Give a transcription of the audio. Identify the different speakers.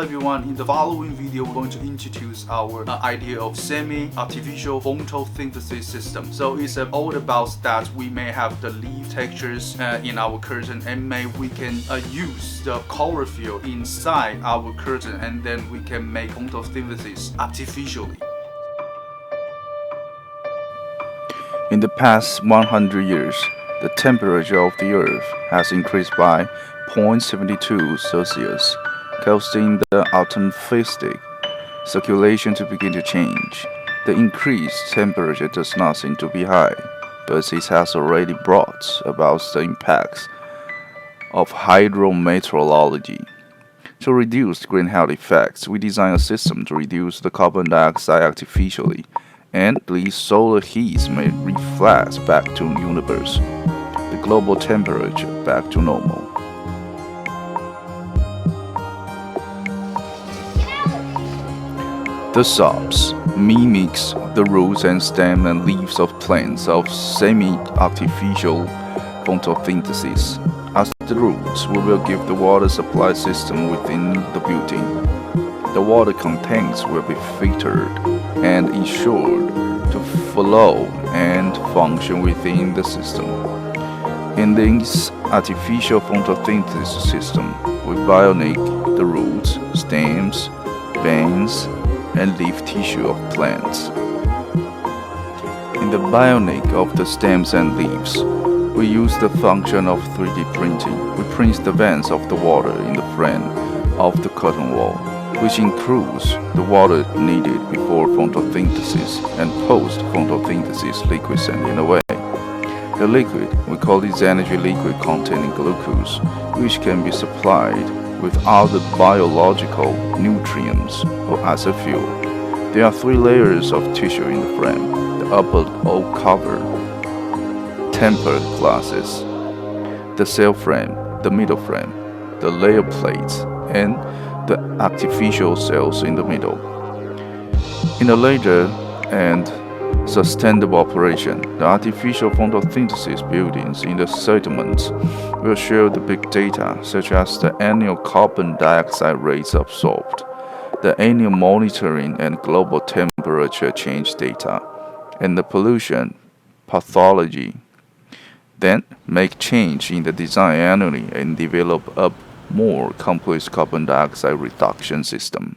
Speaker 1: everyone, in the following video we're going to introduce our idea of semi-artificial photosynthesis system. So it's all about that we may have the leaf textures in our curtain, and we can use the chlorophyll inside our curtain, and then we can make photosynthesis artificially.
Speaker 2: In the past 100 years, the temperature of the Earth has increased by 0.72 Celsius, causing the atmospheric circulation to begin to change. The increased temperature does not seem to be high, but it has already brought about the impacts of hydrometeorology. To reduce greenhouse effects, we designed a system to reduce the carbon dioxide artificially, and the solar heat may reflect back to the universe, the global temperature back to normal. The S.A.P.S mimics the roots and stem and leaves of plants of semi-artificial photosynthesis. As the roots, we will give the water supply system within the building. The water contents will be filtered and ensured to flow and function within the system. In this artificial photosynthesis system, we bionic the roots, stems, veins, and leaf tissue of plants. In the bionic of the stems and leaves, we use the function of 3D printing. We print the veins of the water in the frame of the curtain wall, which includes the water needed before photosynthesis and post-photosynthesis liquid sending away. The liquid, we call this energy liquid containing glucose, which can be supplied with other biological nutrients or as a fuel. There are 3 layers of tissue in the frame: the upper oak cover, tempered glasses, the cell frame, the middle frame, the layer plates, and the artificial cells in the middle. In a later and sustainable operation, the artificial photosynthesis buildings in the sediments will share the big data such as the annual carbon dioxide rates absorbed, the annual monitoring and global temperature change data, and the pollution pathology. Then make change in the design annually and develop a more complex carbon dioxide reduction system.